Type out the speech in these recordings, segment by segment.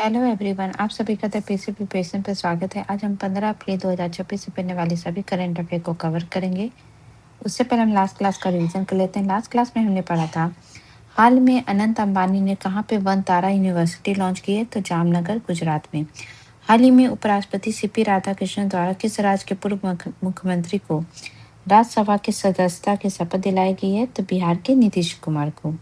Hello everyone, आप सभी का द पीसी प्रिपरेशन पर स्वागत है। आज हम 15 अप्रैल 2026 से पढ़ने वाली सभी करंट अफेयर को कवर करेंगे। उससे पहले हम लास्ट क्लास का रिवीजन कर लेते हैं। लास्ट क्लास में हमने पढ़ा था, हाल में अनंत अंबानी ने कहाँ पे वन तारा यूनिवर्सिटी लॉन्च की है, तो जामनगर, गुजरात में। हाल ही में उपराष्ट्रपति सीपी राधाकृष्णन द्वारा किस राज्य के पूर्व मुख्यमंत्री को राज्यसभा की सदस्यता की शपथ दिलाई गई है, तो बिहार के नीतीश कुमार को।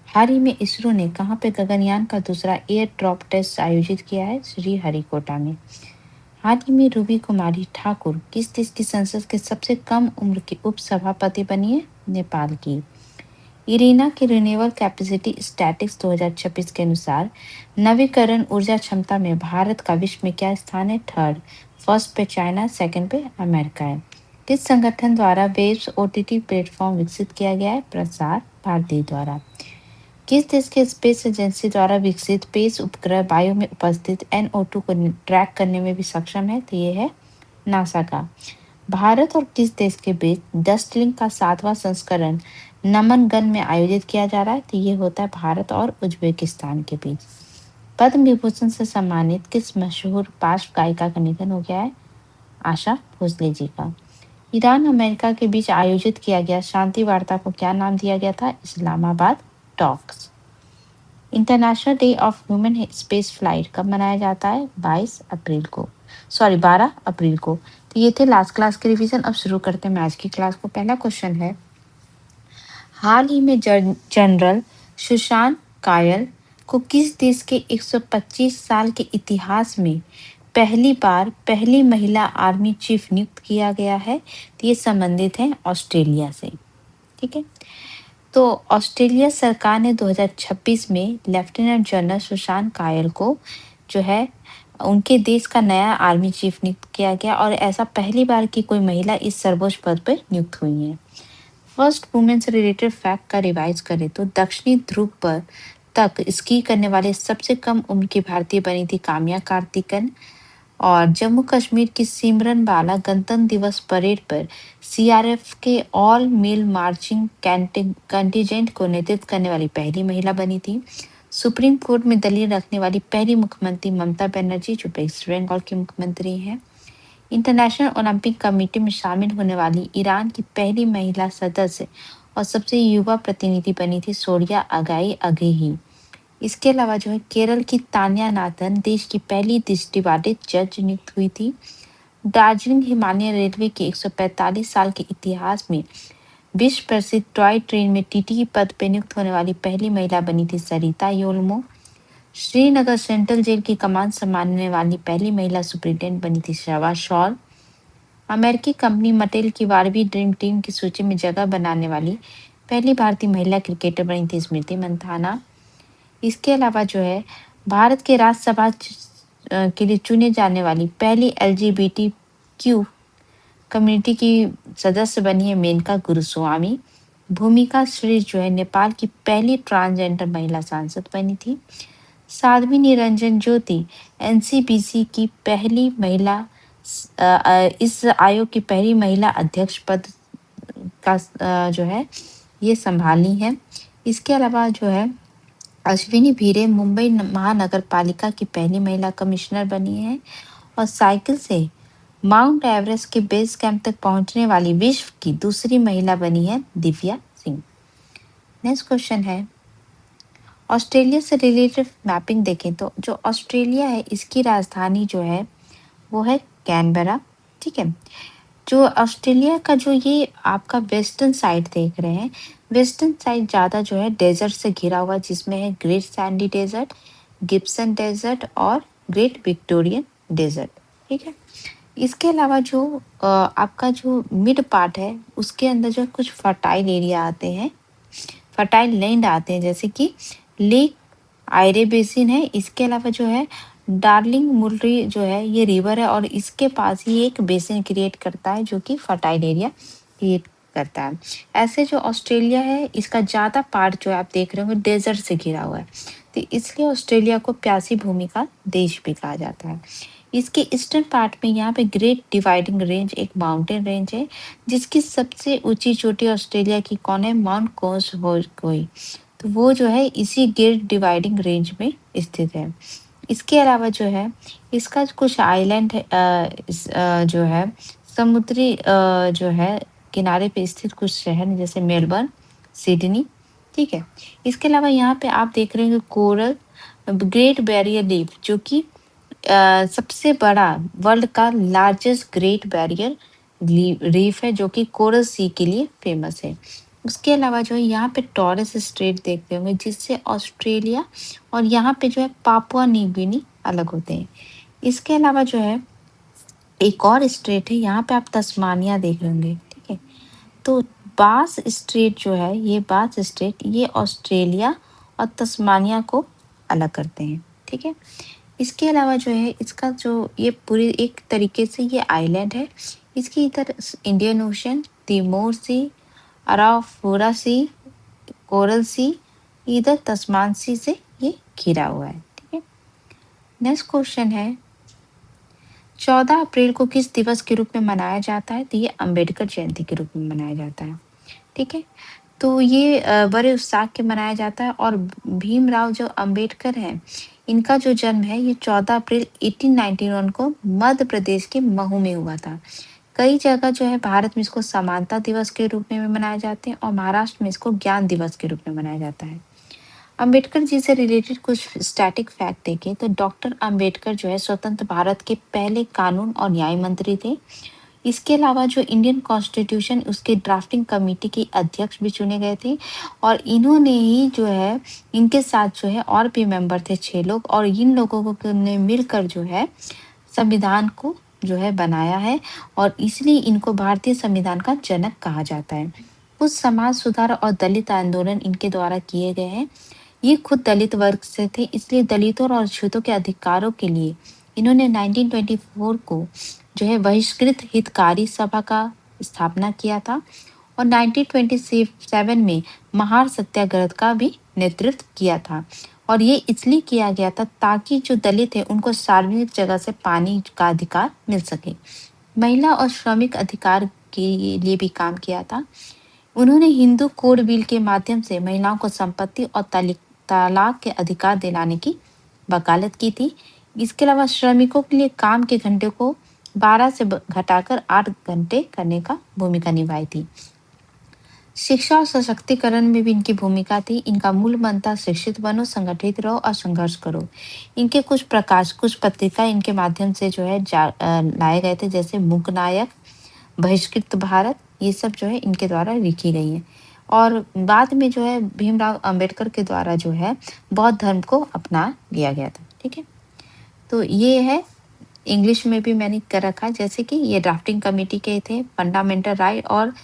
हाल ही में इसरो ने कहाँ पे गगनयान का दूसरा एयर ड्रॉप टेस्ट आयोजित किया है, श्रीहरिकोटा में। हाल ही में रूबी कुमारी ठाकुर किस देश की संसद के सबसे कम उम्र की उपसभापति बनी है, नेपाल की। इरीना की रिन्यूएबल कैपेसिटी स्टैटिक्स 2026 के अनुसार नवीकरण ऊर्जा क्षमता में भारत का विश्व में क्या स्थान है, थर्ड। फर्स्ट पे चाइना, सेकंड पे अमेरिका है। किस संगठन द्वारा वेव्स ओटीटी प्लेटफॉर्म विकसित किया गया है, प्रसार भारती द्वारा। किस देश के स्पेस एजेंसी द्वारा विकसित पेस उपग्रह वायु में उपस्थित NO2 को ट्रैक करने में भी सक्षम है, तो ये है नासा का। भारत और किस देश के बीच डस्टलिंग का 7वां संस्करण नमनगन में आयोजित किया जा रहा है, तो ये होता है भारत और उज्बेकिस्तान के बीच। पद्म विभूषण से सम्मानित किस मशहूर पार्श्व गायिका का निधन हो गया है, आशा भोसले जी का। ईरान अमेरिका के बीच आयोजित किया गया शांति वार्ता को क्या नाम दिया गया था, Islamabad talks. International day of human space flight कब मनाया जाता है, 12 अप्रैल को। तो ये थे लास्ट क्लास के रिवीजन। अब शुरू करते हैं आज की क्लास को। पहला क्वेश्चन है, हाल ही में जनरल सुशांत कायल को किस देश के 125 साल के इतिहास में पहली बार पहली महिला आर्मी चीफ नियुक्त किया गया है, तो ये संबंधित है ऑस्ट्रेलिया से। ठीक है, तो ऑस्ट्रेलिया सरकार ने 2026 में लेफ्टिनेंट जनरल सुशांत कायल को जो है उनके देश का नया आर्मी चीफ नियुक्त किया गया, और ऐसा पहली बार की कोई महिला इस सर्वोच्च पद पर नियुक्त हुई है। फर्स्ट वुमेन से रिलेटेड फैक्ट का रिवाइज करें तो दक्षिणी ध्रुव पर तक स्की करने वाले सबसे कम उम्र की भारतीय बनी थी काम्या कार्तिकन। और जम्मू कश्मीर की सिमरन बाला गणतंत्र दिवस परेड पर सीआरएफ के ऑल मेल मार्चिंग कंटिजेंट को नेतृत्व करने वाली पहली महिला बनी थी। सुप्रीम कोर्ट में दलील रखने वाली पहली मुख्यमंत्री ममता बनर्जी, जो वेस्ट बंगाल की मुख्यमंत्री हैं। इंटरनेशनल ओलंपिक कमेटी में शामिल होने वाली ईरान की पहली महिला सदस्य और सबसे युवा प्रतिनिधि बनी थी सोरिया अगाई अगेही। इसके अलावा जो है केरल की तान्या नाथन देश की पहली दृष्टिबाधित जज नियुक्त हुई थी। दार्जिलिंग हिमालयन रेलवे के 145 साल के इतिहास में विश्व प्रसिद्ध टॉय ट्रेन में टीटी पद पर नियुक्त होने वाली पहली महिला बनी थी सरिता योल्मो। श्रीनगर सेंट्रल जेल की कमान संभालने वाली पहली महिला सुप्रिंटेंडेंट बनी थी शवा शॉल। अमेरिकी कंपनी मटेल की 12वीं ड्रीम टीम की सूची में जगह बनाने वाली पहली भारतीय महिला क्रिकेटर बनी थी स्मृति मंधाना। इसके अलावा जो है भारत के राज्यसभा के लिए चुने जाने वाली पहली LGBTQ कम्युनिटी की सदस्य बनी है मेनका गुरुस्वामी। भूमिका श्री जो है नेपाल की पहली ट्रांसजेंडर महिला सांसद बनी थी। साध्वी निरंजन ज्योति NCBC की पहली महिला इस आयोग की पहली महिला अध्यक्ष पद का जो है ये संभाली है। इसके अलावा जो है अश्विनी भीरे मुंबई महानगर पालिका की पहली महिला कमिश्नर बनी है। और साइकिल से माउंट एवरेस्ट के बेस कैंप तक पहुंचने वाली विश्व की दूसरी महिला बनी है दिव्या सिंह। नेक्स्ट क्वेश्चन है, ऑस्ट्रेलिया से रिलेटेड मैपिंग देखें तो जो ऑस्ट्रेलिया है इसकी राजधानी जो है वो है कैनबरा। ठीक है, जो ऑस्ट्रेलिया का जो ये आपका वेस्टर्न साइड देख रहे हैं, वेस्टर्न साइड ज़्यादा जो है डेजर्ट से घिरा हुआ, जिसमें है Great Sandy Desert, Gibson Desert और ग्रेट विक्टोरियन डेजर्ट। ठीक है, इसके अलावा जो आपका जो मिड पार्ट है उसके अंदर जो कुछ फर्टाइल एरिया आते हैं, फर्टाइल लैंड आते हैं, जैसे कि लेक आयरे बेसिन है। इसके अलावा जो है डार्लिंग मुर्री जो है ये रिवर है और इसके पास ही एक बेसिन क्रिएट करता है जो कि फर्टाइल एरिया क्रिएट करता है। ऐसे जो ऑस्ट्रेलिया है इसका ज़्यादा पार्ट जो आप देख रहे होंगे डेजर्ट से घिरा हुआ है, तो इसलिए ऑस्ट्रेलिया को प्यासी भूमि का देश भी कहा जाता है। इसके ईस्टर्न पार्ट में यहाँ पे ग्रेट डिवाइडिंग रेंज एक माउंटेन रेंज है, जिसकी सबसे ऊंची चोटी ऑस्ट्रेलिया की कौन है, माउंट कोई, तो वो जो है इसी ग्रेट डिवाइडिंग रेंज में स्थित है। इसके अलावा जो है इसका कुछ आइलैंड है, जो है समुद्री जो है किनारे पे स्थित कुछ शहर हैं, जैसे मेलबर्न, सिडनी, ठीक है। इसके अलावा यहाँ पे आप देख रहे हैं कोरल ग्रेट बैरियर रीफ, जो कि सबसे बड़ा वर्ल्ड का लार्जेस्ट ग्रेट बैरियर रीफ है, जो कि कोरल सी के लिए फेमस है। उसके अलावा जो है यहाँ पे टॉरस स्ट्रेट देखते होंगे, जिससे ऑस्ट्रेलिया और यहाँ पे जो है पापुआ न्यू गिनी अलग होते हैं। इसके अलावा जो है एक और स्ट्रेट है, यहाँ पे आप तस्मानिया देख रहे होंगे, ठीक है। तो बास स्ट्रेट जो है, ये बास स्ट्रेट ये ऑस्ट्रेलिया और तस्मानिया को अलग करते हैं, ठीक है। इसके अलावा जो है इसका जो ये पूरी एक तरीके से ये आइलैंड है। इसकी इधर इंडियन ओशन, तिमोर सी, अराफोरा सी, कोरल सी, इधर तस्मान सी से ये घिरा हुआ है, ठीक है। नेक्स्ट क्वेश्चन है 14 अप्रैल को किस दिवस के रूप में मनाया जाता है? तो ये अंबेडकर जयंती के रूप में मनाया जाता है, ठीक है। तो ये बड़े उत्साह के मनाया जाता है और भीमराव जो अंबेडकर हैं, इनका जो जन्म है ये 14 अप्रैल 1891 को मध्य प्रदेश के महू में हुआ था। कई जगह जो है भारत में इसको समानता दिवस के रूप में भी मनाए जाते हैं और महाराष्ट्र में इसको ज्ञान दिवस के रूप में मनाया जाता है। अंबेडकर जी से रिलेटेड कुछ स्टैटिक फैक्ट देखें तो डॉक्टर अंबेडकर जो है स्वतंत्र भारत के पहले कानून और न्याय मंत्री थे। इसके अलावा जो इंडियन कॉन्स्टिट्यूशन उसके ड्राफ्टिंग कमेटी के अध्यक्ष भी चुने गए थे और इन्होंने ही जो है इनके साथ जो है और भी मेंबर थे 6 लोग, और इन लोगों को ने मिलकर जो है संविधान को जो है बनाया है और इसलिए इनको भारतीय संविधान का जनक कहा जाता है। कुछ समाज सुधार और दलित आंदोलन इनके द्वारा किए गए हैं। ये खुद दलित वर्ग से थे, इसलिए दलितों और छूतों के अधिकारों के लिए इन्होंने 1924 को जो है बहिष्कृत हितकारी सभा का स्थापना किया था और 1927 में महार सत्याग्रह का भी नेतृत्व किया था। और ये इसलिए किया गया था ताकि जो दलित है उनको सार्वजनिक जगह से पानी का अधिकार मिल सके। महिला और श्रमिक अधिकार के लिए भी काम किया था। उन्होंने हिंदू कोड बिल के माध्यम से महिलाओं को संपत्ति और तलाक के अधिकार दिलाने की वकालत की थी। इसके अलावा श्रमिकों के लिए काम के घंटे को 12 से घटाकर 8 घंटे करने का भूमिका निभाई थी। शिक्षा और सशक्तिकरण में भी इनकी भूमिका थी। इनका मूल मंत्र था शिक्षित बनो, संगठित रहो और संघर्ष करो। इनके कुछ पत्रिका इनके माध्यम से जो है लाए गए थे, जैसे मूकनायक, बहिष्कृत भारत, ये सब जो है इनके द्वारा लिखी गई हैं। और बाद में जो है भीमराव अंबेडकर के द्वारा जो है बौद्ध धर्म को अपना लिया गया था, ठीक है। तो ये है इंग्लिश में भी मैंने कर रखा है, जैसे कि ये ड्राफ्टिंग कमेटी के थे, फंडामेंटल राइट और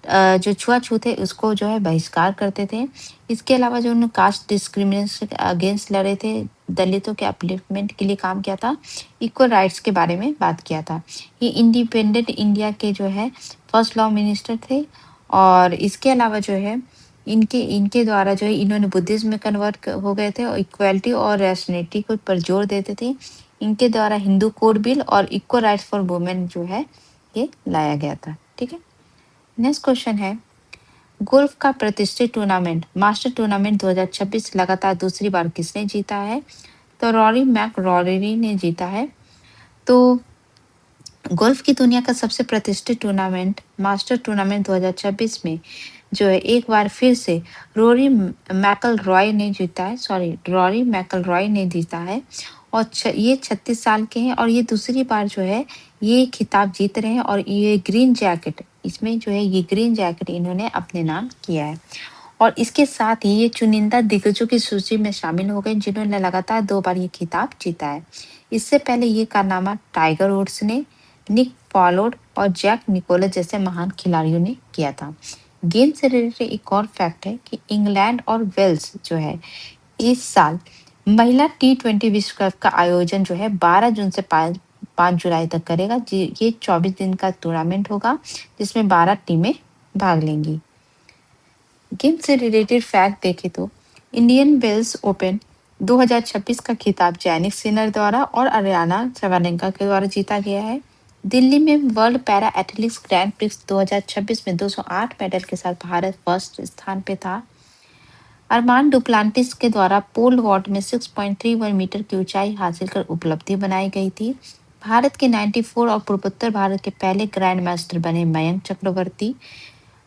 जो छुआछूत है उसको जो है बहिष्कार करते थे। इसके अलावा जो उन्होंने कास्ट डिस्क्रिमिनेशन अगेंस्ट लड़े थे, दलितों के अपलिफ्टमेंट के लिए काम किया था, इक्वल राइट्स के बारे में बात किया था। ये इंडिपेंडेंट इंडिया के जो है फर्स्ट लॉ मिनिस्टर थे। और इसके अलावा जो है इनके इनके द्वारा जो है इन्होंने बुद्धिज्म में कन्वर्ट हो गए थे और इक्वालिटी और रैशनैलिटी को पर जोर देते थे। इनके द्वारा हिंदू कोड बिल और इक्वल राइट्स फॉर वुमेन जो है ये लाया गया था, ठीक है। नेक्स्ट क्वेश्चन है गोल्फ का प्रतिष्ठित टूर्नामेंट मास्टर टूर्नामेंट 2026 लगातार दूसरी बार किसने जीता है? तो रॉरी मैकरॉरी ने जीता है। तो गोल्फ की दुनिया का सबसे प्रतिष्ठित टूर्नामेंट मास्टर टूर्नामेंट 2026 में जो है एक बार फिर से रॉरी मैकलरॉय ने जीता है और ये 36 साल के हैं और ये दूसरी बार जो है ये खिताब जीत रहे हैं और ये ग्रीन जैकेट इसमें जो है ये ग्रीन जैकेट इन्होंने अपने नाम किया है। और इसके साथ ही ये चुनिंदा दिग्गजों की सूची में शामिल हो गए जिन्होंने लगातार 2 बार ये खिताब जीता है। इससे पहले ये कारनामा टाइगर वुड्स ने, निक पॉलार्ड और जैक निकोलस जैसे महान खिलाड़ियों ने किया था। गेम से रिलेटेड एक और फैक्ट है कि इंग्लैंड और वेल्स जो है इस साल महिला T20 विश्व कप का आयोजन जो है 12 जून से 5 जुलाई तक करेगा। ये 24 दिन का टूर्नामेंट होगा जिसमें 12 टीमें भाग लेंगी। गेम से रिलेटेड फैक्ट देखें तो इंडियन वेल्स ओपन 2026 का खिताब जैनिक सिनर द्वारा और अरियाना सवालेंका के द्वारा जीता गया है। दिल्ली में world para athletics grand prix 2026 में 208 मेडल के साथ भारत फर्स्ट स्थान पे था। अरमान डुप्लांटिस के द्वारा पोल वॉल्ट में 6.31 मीटर की ऊंचाई हासिल कर उपलब्धि बनाई गई थी। भारत के 94 और पूर्वोत्तर भारत के पहले ग्रैंड मास्टर बने मयंक चक्रवर्ती।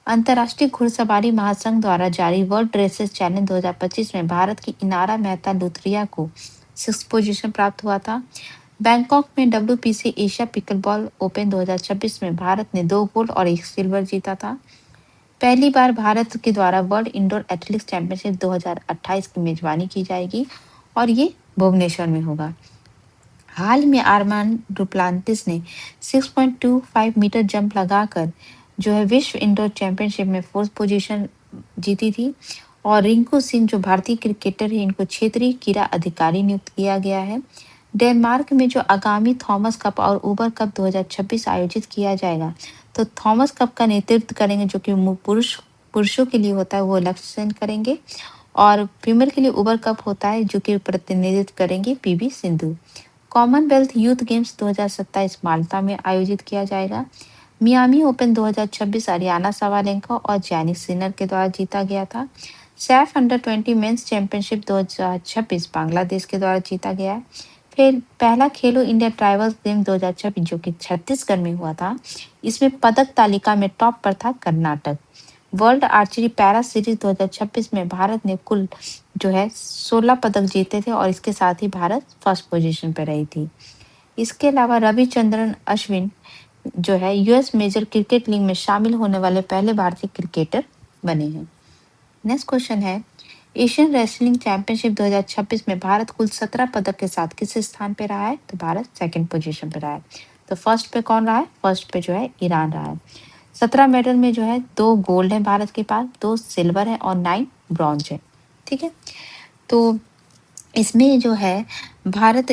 अंतर्राष्ट्रीय घुड़सवारी महासंघ द्वारा जारी वर्ल्ड रेसेस चैलेंज 2025 में भारत की इनारा मेहता लुथरिया को 6 पोजीशन प्राप्त हुआ था। बैंकॉक में WPC एशिया पिकलबॉल ओपन 2026 में भारत ने 2 गोल्ड और 1 सिल्वर जीता था। पहली बार भारत के द्वारा वर्ल्ड इंडोर एथलेटिक्स चैंपियनशिप 2028 की मेजबानी की जाएगी और ये भुवनेश्वर में होगा। हाल ही में आर्मान डुप्लांटिस ने 6.25 मीटर जंप लगाकर जो है विश्व इंडोर चैंपियनशिप में 4th पोजीशन जीती थी। और रिंकू सिंह जो भारतीय क्रिकेटर है, इनको क्षेत्रीय क्रीड़ा अधिकारी नियुक्त किया गया है। डेनमार्क में जो आगामी थॉमस कप और उबर कप 2026 आयोजित किया जाएगा, तो थॉमस कप का नेतृत्व करेंगे जो कि पुरुषों के लिए होता है, वो लक्ष्य सेन करेंगे। और फीमेल के लिए उबर कप होता है जो कि प्रतिनिधित्व करेंगे PV Sindhu. Commonwealth youth games 2027 माल्टा में आयोजित किया जाएगा। मियामी ओपन 2026 अरियाना सवालेंका और जैनिक सिनर के द्वारा जीता गया था। SAFF under 20 men's championship 2026 Bangladesh के द्वारा जीता गया है। फिर पहला खेलो इंडिया ट्राइबल्स गेम 2026 जो कि छत्तीसगढ़ में हुआ था, इसमें पदक तालिका में टॉप पर था Karnataka. World archery para series 2026 में भारत ने कुल जो है 16 पदक जीते थे और इसके साथ ही भारत फर्स्ट पोजीशन पर रही थी। इसके अलावा रविचंद्रन अश्विन जो है US मेजर क्रिकेट लीग में शामिल होने वाले पहले भारतीय क्रिकेटर बने हैं। नेक्स्ट क्वेश्चन है, एशियन रेसलिंग चैंपियनशिप 2026 में भारत कुल 17 पदक के साथ किस स्थान पे रहा है? तो भारत सेकंड पोजीशन पे रहा है। तो फर्स्ट पे कौन रहा है? फर्स्ट पे जो है ईरान रहा है। 17 मेडल में जो है 2 गोल्ड है भारत के पास, 2 सिल्वर है और 9 ब्रॉन्ज है। ठीक है, तो इसमें जो है भारत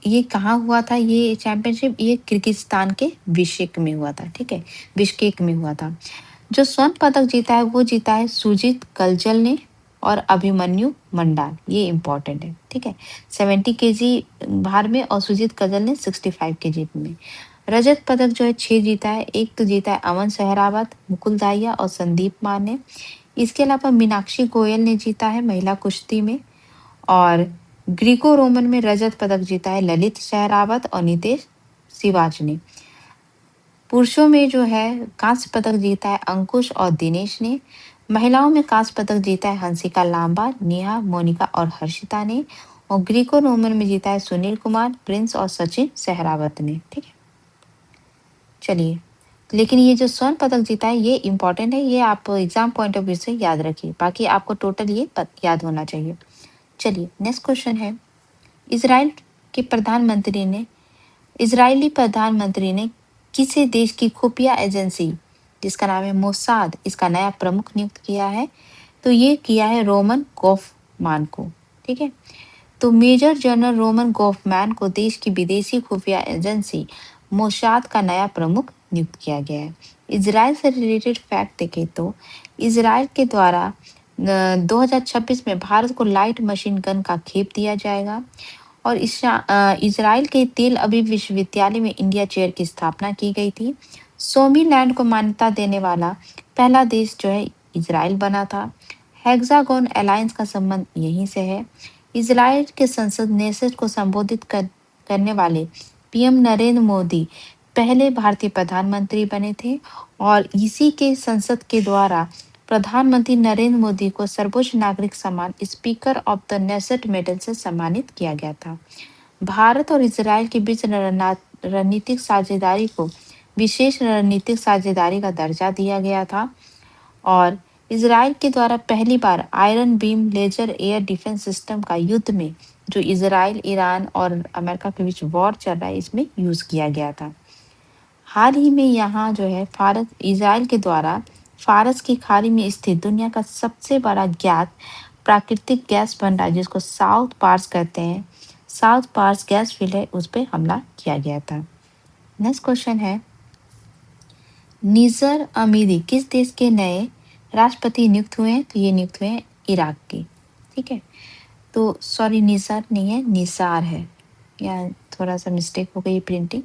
ये कहाँ हुआ था? ये चैंपियनशिप ये किर्गिस्तान के बिश्केक में हुआ था। ठीक है, बिश्केक में हुआ था। जो स्वर्ण पदक जीता है वो जीता है सुजीत कलजल ने और अभिमन्यु मंडाल, ये इंपॉर्टेंट है। ठीक है, 70 केजी भार में और सुजीत कलजल ने 65 केजी में। रजत पदक जो है 6 जीता है, एक तो जीता है अमन सहरावत, मुकुल दाहिया और संदीप मान ने। इसके अलावा मीनाक्षी गोयल ने जीता है महिला कुश्ती में। और ग्रीको रोमन में रजत पदक जीता है ललित सहरावत और नितेश सिवाच ने। पुरुषों में जो है कांस्य पदक जीता है अंकुश और दिनेश ने। महिलाओं में कांस्य पदक जीता है हंसिका लांबा, नेहा, मोनिका और हर्षिता ने। और ग्रीको रोमन में जीता है सुनील कुमार, प्रिंस और सचिन सहरावत ने। ठीक है, चलिए, लेकिन ये जो स्वर्ण पदक जीता है ये इंपॉर्टेंट है, ये आप एग्जाम पॉइंट ऑफ व्यू से याद रखिए, बाकी आपको टोटल ये याद होना चाहिए। चलिए, नेक्स्ट क्वेश्चन है, इसराइल के प्रधानमंत्री ने इजरायली प्रधानमंत्री ने किसी देश की खुफिया एजेंसी जिसका नाम है मोसाद, इसका नया प्रमुख नियुक्त किया है? तो ये किया है रोमन गोफमान को। ठीक है, तो मेजर जनरल रोमन गोफमैन को देश की विदेशी खुफिया एजेंसी मोसाद का नया प्रमुख नियुक्त किया गया है। इजराइल से रिलेटेड फैक्ट देखें तो इजराइल के द्वारा 2026 में भारत को लाइट मशीन गन का खेप दिया जाएगा। और इजराइल के तेल अवीव विश्वविद्यालय में इंडिया चेयर की स्थापना की गई थी। सोमी लैंड को मान्यता देने वाला पहला देश जो है इजराइल बना था। हेक्सागोन अलायंस का संबंध यहीं से है। इजराइल के संसद नेसेट को संबोधित करने वाले PM नरेंद्र मोदी पहले भारतीय प्रधानमंत्री बने थे। और इसी के संसद के द्वारा प्रधानमंत्री नरेंद्र मोदी को सर्वोच्च नागरिक सम्मान speaker of the Knesset medal से सम्मानित किया गया था। भारत और इजराइल के बीच रणनीतिक साझेदारी को विशेष रणनीतिक साझेदारी का दर्जा दिया गया था। और इजराइल के द्वारा पहली बार Iron Beam laser air defence system का युद्ध में जो इजराइल, ईरान और अमेरिका के बीच वॉर चल रहा है इसमें यूज किया गया था। हाल ही में यहाँ जो है इजराइल के द्वारा फारस की खाड़ी में स्थित दुनिया का सबसे बड़ा ज्ञात प्राकृतिक गैस भंडार जिसको साउथ पार्स कहते हैं, साउथ पार्स गैस फील्ड है, उस पर हमला किया गया था। नेक्स्ट क्वेश्चन है, निजर अमीदी किस देश के नए राष्ट्रपति नियुक्त हुए हैं? तो ये नियुक्त हुए हैं इराक के। ठीक है, तो सॉरी निजर नहीं है, निसार है, या थोड़ा सा मिस्टेक हो गई प्रिंटिंग।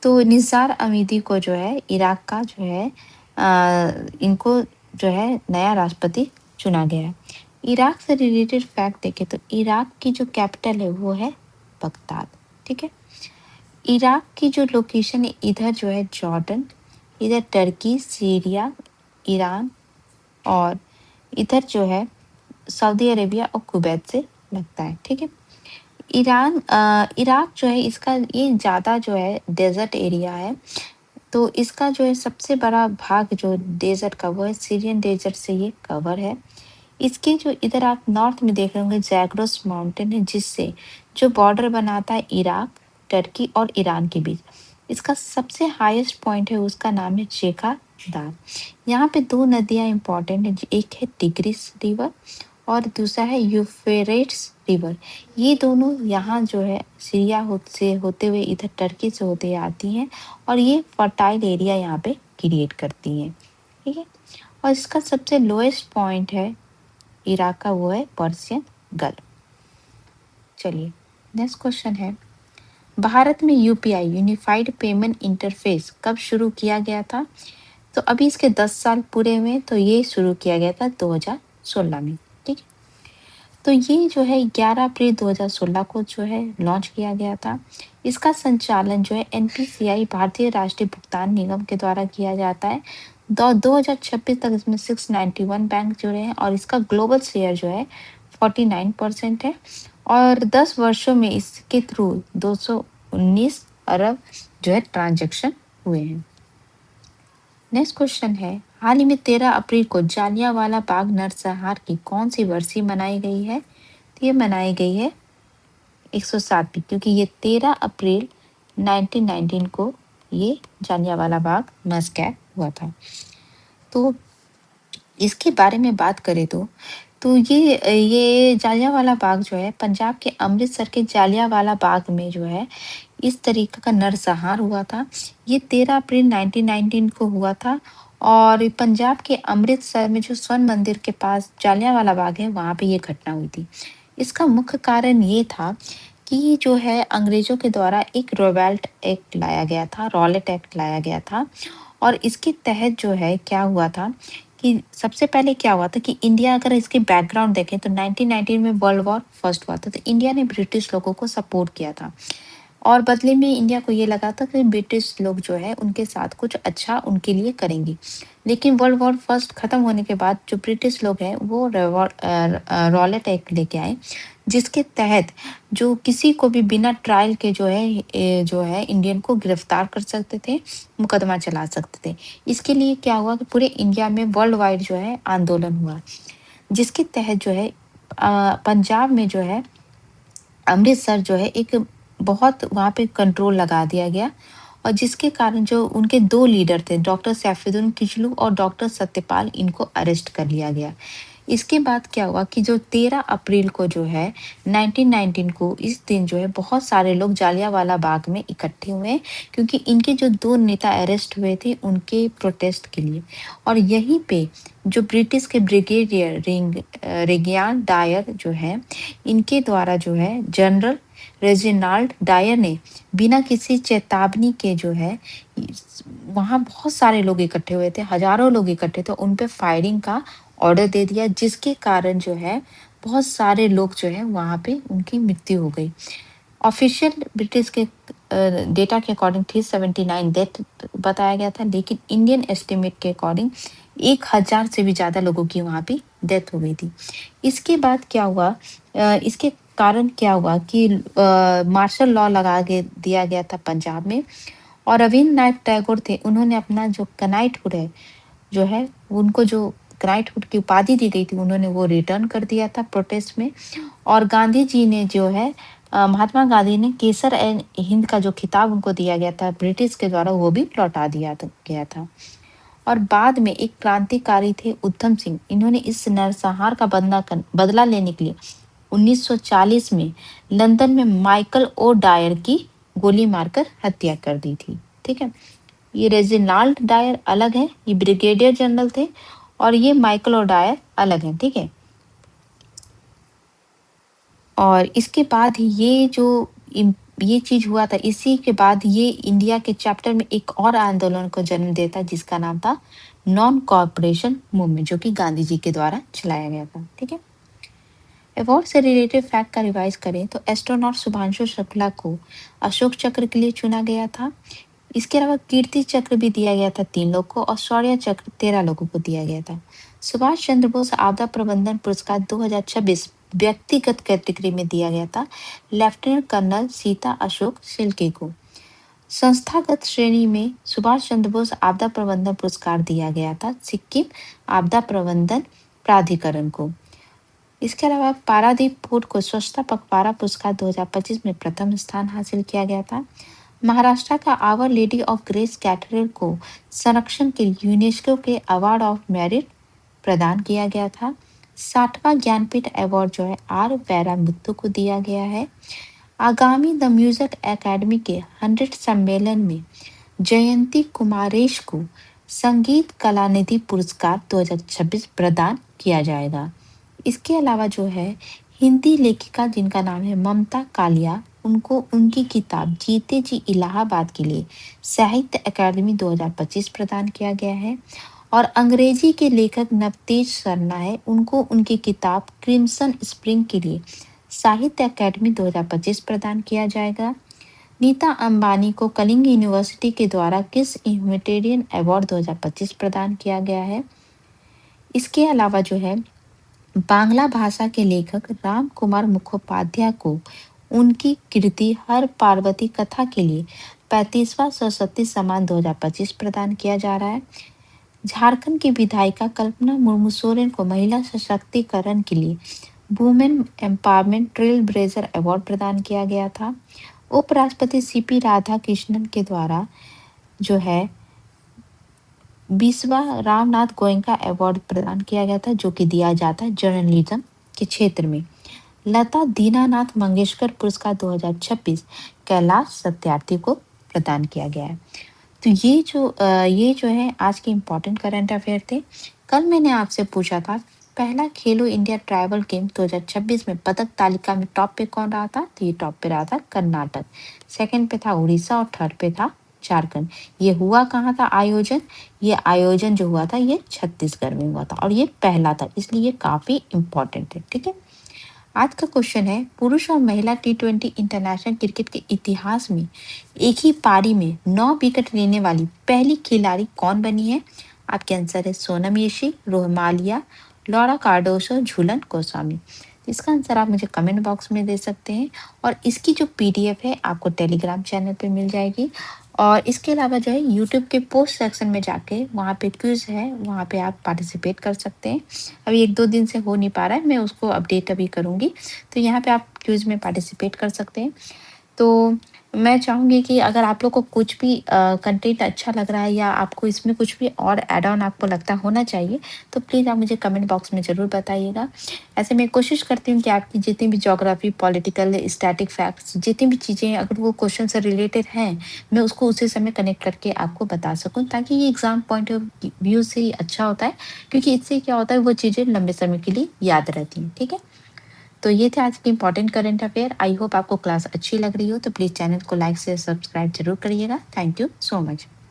तो निसार अमीदी को जो है इराक का जो है इनको जो है नया राष्ट्रपति चुना गया है। इराक से रिलेटेड फैक्ट देखें तो इराक की जो कैपिटल है वो है बगदाद। ठीक है। इराक की जो लोकेशन है, इधर जो है जॉर्डन, इधर टर्की, सीरिया, ईरान, और इधर जो है सऊदी अरेबिया और कुवैत से लगता है। ठीक है। इराक जो है इसका ये ज़्यादा जो है डेजर्ट एरिया है, तो इसका जो है सबसे बड़ा भाग जो डेजर्ट का वो है सीरियन डेजर्ट से ये कवर है। इसके जो इधर आप नॉर्थ में देख रहे होंगे जैग्रोस माउंटेन है, जिससे जो बॉर्डर बनाता है इराक, टर्की और ईरान के बीच। इसका सबसे हाईएस्ट पॉइंट है, उसका नाम है चेका दार। यहाँ पे दो नदियाँ इंपॉर्टेंट है, एक है टिग्रिस रिवर और दूसरा है यूफ्रेट्स रिवर। ये दोनों यहाँ जो है सीरिया से होते हुए इधर टर्की से होते हुए आती हैं और ये फर्टाइल एरिया यहाँ पे क्रिएट करती हैं। ठीक है। और इसका सबसे लोएस्ट पॉइंट है इराक का, वो है पर्शियन गल्फ। चलिए नेक्स्ट क्वेश्चन है, भारत में यूपीआई यूनिफाइड पेमेंट इंटरफेस कब शुरू किया गया था? तो अभी इसके 10 साल पूरे हुए, तो ये शुरू किया गया था 2016 में। ठीक है। तो ये जो है 11 अप्रैल 2016 को जो है लॉन्च किया गया था। इसका संचालन जो है एनपीसीआई भारतीय राष्ट्रीय भुगतान निगम के द्वारा किया जाता है। 2026 तक इसमें 691 बैंक जुड़े हैं और इसका ग्लोबल शेयर जो है 49% है और 10 वर्षों में इसके थ्रू 219 अरब जो है ट्रांजैक्शन हुए हैं। नेक्स्ट क्वेश्चन है, हाल ही में 13 अप्रैल को जालियांवाला बाग नरसंहार की कौन सी बरसी मनाई गई है? तो ये मनाई गई है 107वीं, क्योंकि ये 13 अप्रैल 1919 को ये जालियांवाला बाग मस्सैकर हुआ था। तो इसके बारे में बात करें तो ये जालियांवाला बाग जो है पंजाब के अमृतसर के जालियांवाला बाग में जो है इस तरीके का नरसंहार हुआ था। ये 13 अप्रैल 1919 को हुआ था और पंजाब के अमृतसर में जो स्वर्ण मंदिर के पास जालियांवाला बाग है वहाँ पे ये घटना हुई थी। इसका मुख्य कारण ये था कि जो है अंग्रेजों के द्वारा एक रोवेल्ट एक्ट लाया गया था, रॉलेट एक्ट लाया गया था और इसके तहत जो है क्या हुआ था कि सबसे पहले क्या हुआ था कि इंडिया, अगर इसके बैकग्राउंड देखें तो 1919 में वर्ल्ड वॉर फर्स्ट हुआ था, तो इंडिया ने ब्रिटिश लोगों को सपोर्ट किया था और बदले में इंडिया को ये लगा था कि ब्रिटिश लोग जो है उनके साथ कुछ अच्छा उनके लिए करेंगे। लेकिन वर्ल्ड वॉर फर्स्ट खत्म होने के बाद जो ब्रिटिश लोग हैं वो रॉलेट एक्ट लेके आए, जिसके तहत जो किसी को भी बिना ट्रायल के जो है इंडियन को गिरफ्तार कर सकते थे, मुकदमा चला सकते थे। इसके लिए क्या हुआ कि पूरे इंडिया में वर्ल्ड वाइड जो है आंदोलन हुआ, जिसके तहत जो है पंजाब में जो है अमृतसर जो है एक बहुत वहाँ पे कंट्रोल लगा दिया गया और जिसके कारण जो उनके दो लीडर थे, डॉक्टर सैफुद्दीन किचलू और डॉक्टर सत्यपाल, इनको अरेस्ट कर लिया गया। इसके बाद क्या हुआ कि जो 13 अप्रैल को जो है 1919 को इस दिन जो है बहुत सारे लोग जालियांवाला बाग में इकट्ठे हुए, क्योंकि इनके जो दो नेता अरेस्ट हुए थे उनके प्रोटेस्ट के लिए। और यहीं पे जो ब्रिटिश के ब्रिगेडियर रेगियान डायर जो है, इनके द्वारा जो है जनरल रेजिनाल्ड डायर ने बिना किसी चेतावनी के जो है वहाँ बहुत सारे लोग इकट्ठे हुए थे, हजारों लोग इकट्ठे थे, उन पे फायरिंग का ऑर्डर दे दिया, जिसके कारण जो है बहुत सारे लोग जो है वहाँ पे उनकी मृत्यु हो गई। ऑफिशियल ब्रिटिश के डेटा के अकॉर्डिंग 379 डेथ बताया गया था, लेकिन इंडियन एस्टिमेट के अकॉर्डिंग 1000 से भी ज़्यादा लोगों की वहाँ पे डेथ हो गई थी। इसके बाद क्या हुआ, इसके कारण क्या हुआ कि मार्शल लॉ दिया गया था पंजाब में और रविन्द्रनाथ टैगोर थे, उन्होंने अपना जो कनाइटहुड है जो है उनको जो क्राइटहुड की उपाधि दी गई थी उन्होंने वो रिटर्न कर दिया था प्रोटेस्ट में। और गांधी जी ने जो है महात्मा गांधी ने केसर एंड हिंद का जो खिताब उनको दिया गया था ब्रिटिश के द्वारा, वो भी लौटा गया था। और बाद में एक क्रांतिकारी थे उधम सिंह, इन्होंने इस नरसंहार का बदला लेने के लिए 1940 में लंदन में माइकल ओ डायर की गोली मारकर हत्या कर दी थी। ठीक है। ये रेजिनाल्ड डायर अलग है, ये ब्रिगेडियर जनरल थे और ये माइकल ओडायर अलग हैं। ठीक है। और इसके बाद ही ये जो ये चीज़ हुआ था, इसी के बाद ये इंडिया के चैप्टर में एक और आंदोलन को जन्म देता जिसका नाम था नॉन कॉर्पोरेशन मूवमेंट, जो कि गांधी जी के द्वारा चलाया गया था। ठीक है। अवार्ड से रिलेटेड फैक्ट का रिवाइज करें तो एस्ट्रोनॉट शुभांशु शुक्ला को अशोक चक्र के लिए चुना गया था। इसके अलावा कीर्ति चक्र भी दिया गया था 3 लोग को और शौर्य चक्र 13 लोगों को दिया गया था। सुभाष चंद्र बोस आपदा प्रबंधन पुरस्कार 2026 व्यक्तिगत कैटेगरी में दिया गया था लेफ्टिनेंट कर्नल सीता अशोक शिल्के को। संस्थागत श्रेणी में सुभाष चंद्र बोस आपदा प्रबंधन पुरस्कार दिया गया था सिक्किम आपदा प्रबंधन प्राधिकरण को। इसके अलावा पारादीप पोर्ट को स्वच्छता पखवाड़ा पुरस्कार 2025 में प्रथम स्थान हासिल किया गया था। महाराष्ट्र का Our Lady of Grace Cathedral को संरक्षण के लिए यूनेस्को के अवार्ड ऑफ मेरिट प्रदान किया गया था। 60वां ज्ञानपीठ अवार्ड जो है आर वैरामुत्तु को दिया गया है। आगामी द म्यूजिक एकेडमी के 100 सम्मेलन में जयंती कुमारेश को संगीत कलानिधि पुरस्कार 2026 प्रदान किया जाएगा। इसके अलावा जो है हिंदी लेखिका जिनका नाम है ममता कालिया, उनको उनकी किताब जीते जी इलाहाबाद के लिए साहित्य अकादमी 2025 प्रदान किया गया है। और अंग्रेजी के लेखक नवतेज सरना है, उनको उनकी किताब क्रिम्सन स्प्रिंग के लिए साहित्य अकादमी 2025 प्रदान किया जाएगा। नीता अंबानी को कलिंग यूनिवर्सिटी के द्वारा किस ह्यूमैनिटेरियन अवार्ड 2025 प्रदान किया गया है। इसके अलावा जो है बांग्ला भाषा के लेखक राम कुमार मुखोपाध्याय को उनकी कृति हर पार्वती कथा के लिए 35वां सरस्वती सम्मान 2025 प्रदान किया जा रहा है। झारखंड की विधायिका कल्पना मुर्मू सोरेन को महिला सशक्तिकरण के लिए women empowerment trail blazer award प्रदान किया गया था। उपराष्ट्रपति सीपी राधाकृष्णन के द्वारा जो है 20वां रामनाथ गोयनका अवार्ड प्रदान किया गया था, जो कि दिया जाता है जर्नलिज्म के क्षेत्र में। लता दीनानाथ मंगेशकर पुरस्कार 2026 कैलाश सत्यार्थी को प्रदान किया गया है। तो ये जो है आज के इम्पोर्टेंट करंट अफेयर थे। कल मैंने आपसे पूछा था पहला खेलो इंडिया ट्राइबल गेम 2026 में पदक तालिका में टॉप पे कौन रहा था, तो ये टॉप पे रहा था कर्नाटक, सेकंड पे था उड़ीसा और थर्ड पे था झारखंड। ये हुआ कहाँ था आयोजन, ये आयोजन जो हुआ था ये छत्तीसगढ़ में हुआ था और ये पहला था, इसलिए ये काफी इम्पोर्टेंट है। ठीक है। आज का क्वेश्चन है पुरुष और महिला टी20 इंटरनेशनल क्रिकेट के इतिहास में एक ही पारी में 9 विकेट लेने वाली पहली खिलाड़ी कौन बनी है। आपके आंसर है सोनम यशी, रोहमालिया, लॉरा कार्डोसो, झूलन गोस्वामी। इसका आंसर आप मुझे कमेंट बॉक्स में दे सकते हैं और इसकी जो पीडीएफ है आपको टेलीग्राम चैनल पे मिल जाएगी। और इसके अलावा जो है यूट्यूब के पोस्ट सेक्शन में जाके वहाँ पे क्विज है, वहाँ पे आप पार्टिसिपेट कर सकते हैं। अभी 1-2 दिन से हो नहीं पा रहा है, मैं उसको अपडेट अभी करूँगी, तो यहाँ पे आप क्विज में पार्टिसिपेट कर सकते हैं। तो मैं चाहूँगी कि अगर आप लोग को कुछ भी कंटेंट अच्छा लग रहा है या आपको इसमें कुछ भी और ऐड ऑन आपको लगता होना चाहिए, तो प्लीज़ आप मुझे कमेंट बॉक्स में ज़रूर बताइएगा। ऐसे मैं कोशिश करती हूँ कि आपकी जितनी भी ज्योग्राफी, पॉलिटिकल, स्टैटिक फैक्ट्स जितनी भी चीज़ें हैं अगर वो क्वेश्चन से रिलेटेड हैं, मैं उसको उसी समय कनेक्ट करके आपको बता सकूँ, ताकि ये एग्ज़ाम पॉइंट ऑफ व्यू से ही अच्छा होता है, क्योंकि इससे क्या होता है वो चीज़ें लंबे समय के लिए याद रहती हैं। ठीक है। तो ये थे आज के important current affair. I hope आपको क्लास अच्छी लग रही हो, तो प्लीज़ चैनल को लाइक से सब्सक्राइब जरूर करिएगा। Thank you so much.